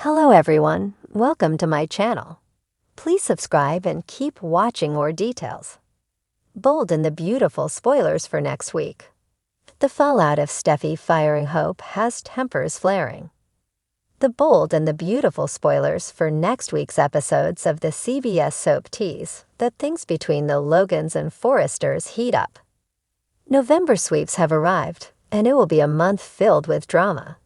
Hello everyone, welcome to my channel. Please subscribe and keep watching more details. Bold and the beautiful spoilers for next week. The fallout of Steffy firing Hope has tempers flaring. The bold and the beautiful spoilers for next week's episodes of the CBS soap tease that things between the Logans and Forresters heat up. November sweeps have arrived, and it will be a month filled with drama.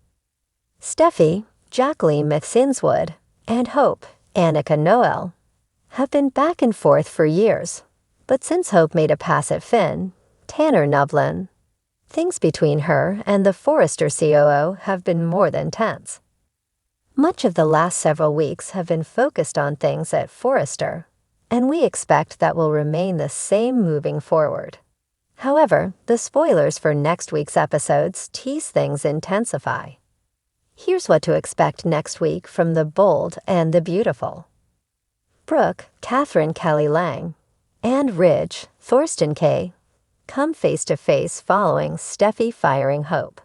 Steffy, Jacqueline Mcsinswood, and Hope, Annika Noel, have been back and forth for years, but since Hope made a pass at Finn, Tanner Nublin, things between her and the Forrester COO have been more than tense. Much of the last several weeks have been focused on things at Forrester, and we expect that will remain the same moving forward. However, the spoilers for next week's episodes tease things intensify. Here's what to expect next week from the bold and the beautiful. Brooke, Catherine Kelly Lang, and Ridge, Thorsten K., come face-to-face following Steffy firing Hope.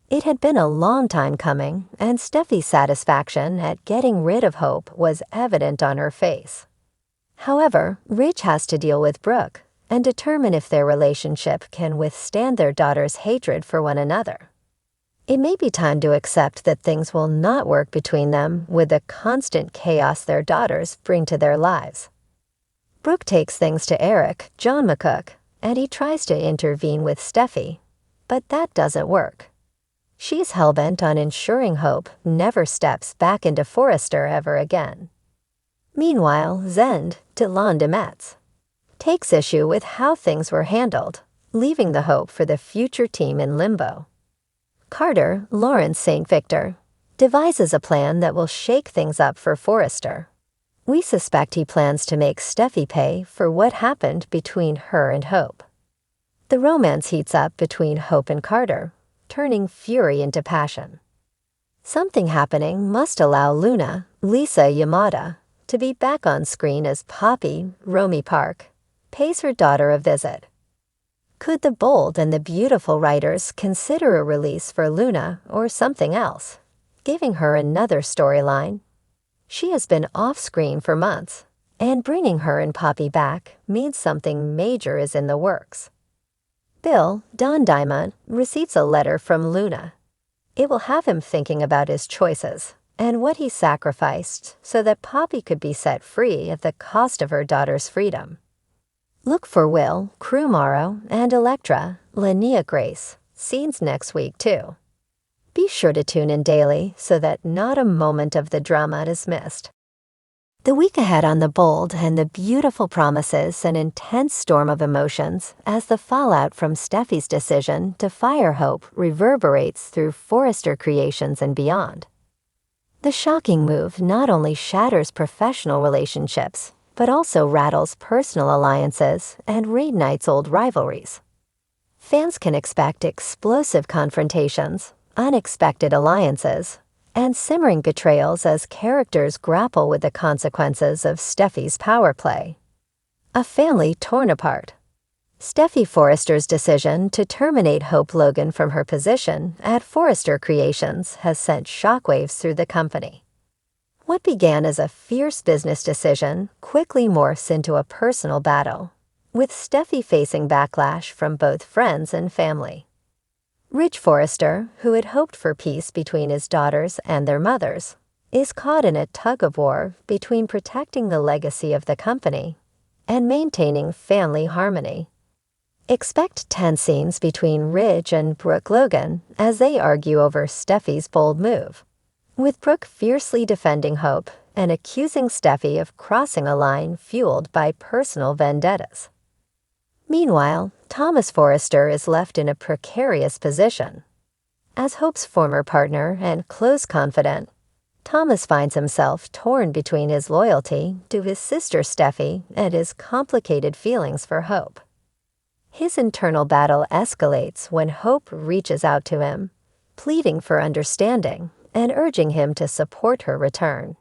It had been a long time coming, and Steffy's satisfaction at getting rid of Hope was evident on her face. However, Ridge has to deal with Brooke and determine if their relationship can withstand their daughter's hatred for one another. It may be time to accept that things will not work between them with the constant chaos their daughters bring to their lives. Brooke takes things to Eric, John McCook, and he tries to intervene with Steffy, but that doesn't work. She's hellbent on ensuring Hope never steps back into Forrester ever again. Meanwhile, Zend, Delon DeMetz, takes issue with how things were handled, leaving the hope for the future team in limbo. Carter, Lawrence St. Victor, devises a plan that will shake things up for Forrester. We suspect he plans to make Steffy pay for what happened between her and Hope. The romance heats up between Hope and Carter, turning fury into passion. Something happening must allow Luna, Lisa Yamada, to be back on screen as Poppy, Romy Park, pays her daughter a visit. Could the bold and the beautiful writers consider a release for Luna or something else, giving her another storyline? She has been off-screen for months, and bringing her and Poppy back means something major is in the works. Bill, Don Diamond, receives a letter from Luna. It will have him thinking about his choices and what he sacrificed so that Poppy could be set free at the cost of her daughter's freedom. Look for Will, Crew Morrow, and Electra, Linnea Grace, scenes next week too. Be sure to tune in daily so that not a moment of the drama is missed. The week ahead on the bold and the beautiful promises an intense storm of emotions as the fallout from Steffy's decision to fire Hope reverberates through Forrester Creations and beyond. The shocking move not only shatters professional relationships, but also rattles personal alliances and reignites old rivalries. Fans can expect explosive confrontations, unexpected alliances, and simmering betrayals as characters grapple with the consequences of Steffy's power play. A family torn apart. Steffy Forrester's decision to terminate Hope Logan from her position at Forrester Creations has sent shockwaves through the company. What began as a fierce business decision quickly morphs into a personal battle, with Steffy facing backlash from both friends and family. Ridge Forrester, who had hoped for peace between his daughters and their mothers, is caught in a tug-of-war between protecting the legacy of the company and maintaining family harmony. Expect tense scenes between Ridge and Brooke Logan as they argue over Steffy's bold move, with Brooke fiercely defending Hope and accusing Steffy of crossing a line fueled by personal vendettas. Meanwhile, Thomas Forrester is left in a precarious position. As Hope's former partner and close confidant, Thomas finds himself torn between his loyalty to his sister Steffy and his complicated feelings for Hope. His internal battle escalates when Hope reaches out to him, pleading for understanding and urging him to support her return.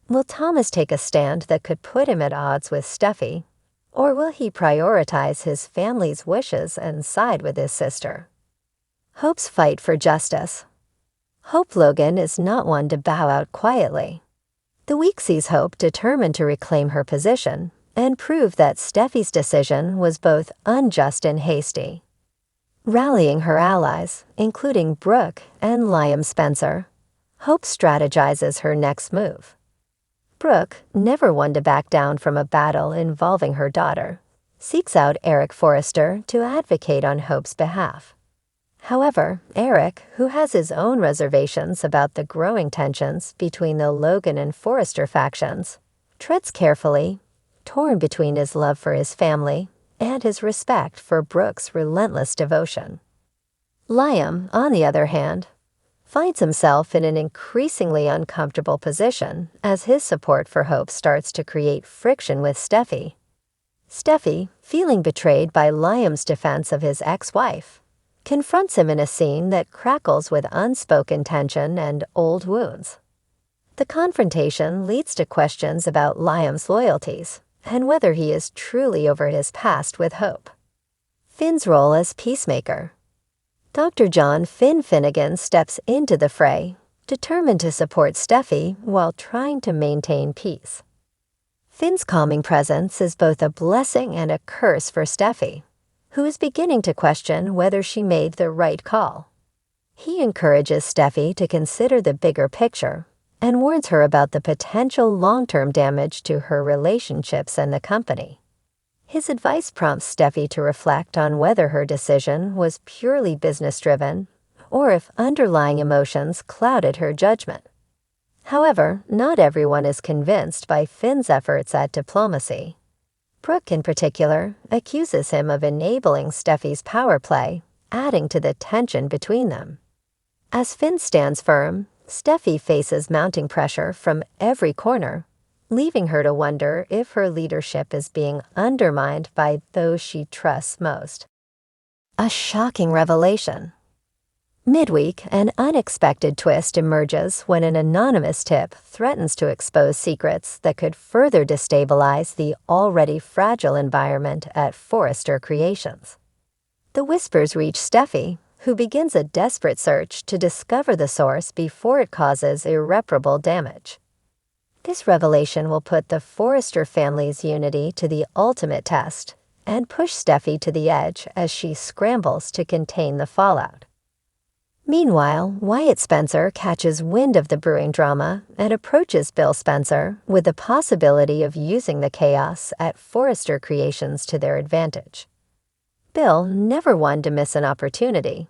Will Thomas take a stand that could put him at odds with Steffy, or will he prioritize his family's wishes and side with his sister? Hope's fight for justice. Hope Logan is not one to bow out quietly. The week sees Hope determined to reclaim her position and prove that Steffy's decision was both unjust and hasty. Rallying her allies, including Brooke and Liam Spencer, Hope strategizes her next move. Brooke, never one to back down from a battle involving her daughter, seeks out Eric Forrester to advocate on Hope's behalf. However, Eric, who has his own reservations about the growing tensions between the Logan and Forrester factions, treads carefully, torn between his love for his family and his respect for Brooke's relentless devotion. Liam, on the other hand, finds himself in an increasingly uncomfortable position as his support for Hope starts to create friction with Steffy. Steffy, feeling betrayed by Liam's defense of his ex-wife, confronts him in a scene that crackles with unspoken tension and old wounds. The confrontation leads to questions about Liam's loyalties and whether he is truly over his past with Hope. Finn's role as peacemaker. Dr. John Finn Finnegan steps into the fray, determined to support Steffy while trying to maintain peace. Finn's calming presence is both a blessing and a curse for Steffy, who is beginning to question whether she made the right call. He encourages Steffy to consider the bigger picture and warns her about the potential long-term damage to her relationships and the company. His advice prompts Steffy to reflect on whether her decision was purely business-driven or if underlying emotions clouded her judgment. However, not everyone is convinced by Finn's efforts at diplomacy. Brooke, in particular, accuses him of enabling Steffy's power play, adding to the tension between them. As Finn stands firm, Steffy faces mounting pressure from every corner, leaving her to wonder if her leadership is being undermined by those she trusts most. A shocking revelation. Midweek, an unexpected twist emerges when an anonymous tip threatens to expose secrets that could further destabilize the already fragile environment at Forrester Creations. The whispers reach Steffy, who begins a desperate search to discover the source before it causes irreparable damage. This revelation will put the Forrester family's unity to the ultimate test and push Steffy to the edge as she scrambles to contain the fallout. Meanwhile, Wyatt Spencer catches wind of the brewing drama and approaches Bill Spencer with the possibility of using the chaos at Forrester Creations to their advantage. Bill, never one to miss an opportunity,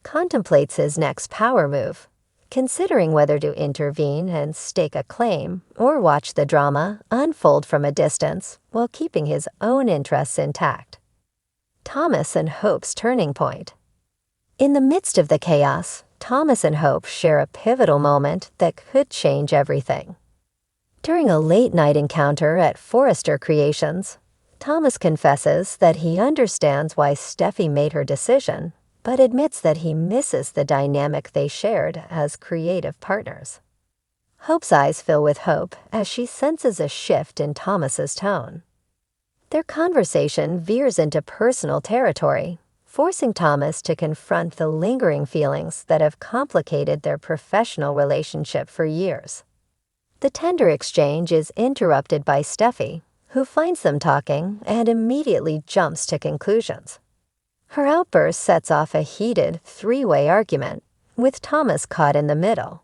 contemplates his next power move, considering whether to intervene and stake a claim or watch the drama unfold from a distance while keeping his own interests intact. Thomas and Hope's turning point. In the midst of the chaos, Thomas and Hope share a pivotal moment that could change everything. During a late-night encounter at Forrester Creations, Thomas confesses that he understands why Steffy made her decision, but admits that he misses the dynamic they shared as creative partners. Hope's eyes fill with hope as she senses a shift in Thomas's tone. Their conversation veers into personal territory, forcing Thomas to confront the lingering feelings that have complicated their professional relationship for years. The tender exchange is interrupted by Steffy, who finds them talking and immediately jumps to conclusions. Her outburst sets off a heated three-way argument, with Thomas caught in the middle.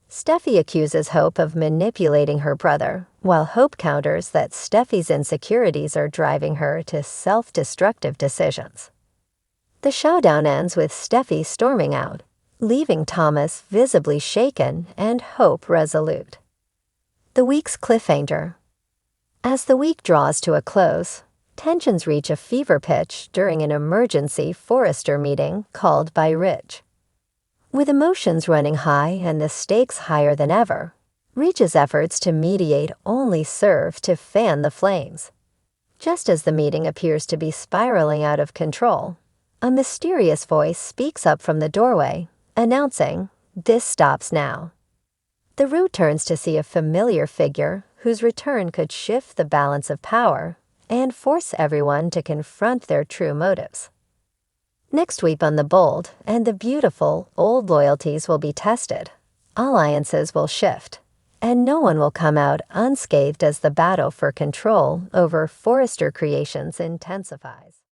Steffy accuses Hope of manipulating her brother, while Hope counters that Steffy's insecurities are driving her to self-destructive decisions. The showdown ends with Steffy storming out, leaving Thomas visibly shaken and Hope resolute. The week's cliffhanger. As the week draws to a close, tensions reach a fever pitch during an emergency Forrester meeting called by Ridge. With emotions running high and the stakes higher than ever, Ridge's efforts to mediate only serve to fan the flames. Just as the meeting appears to be spiraling out of control, a mysterious voice speaks up from the doorway, announcing, "This stops now." The root turns to see a familiar figure whose return could shift the balance of power and force everyone to confront their true motives. Next week on The Bold, and the beautiful, old loyalties will be tested. Alliances will shift, and no one will come out unscathed as the battle for control over Forrester Creations intensifies.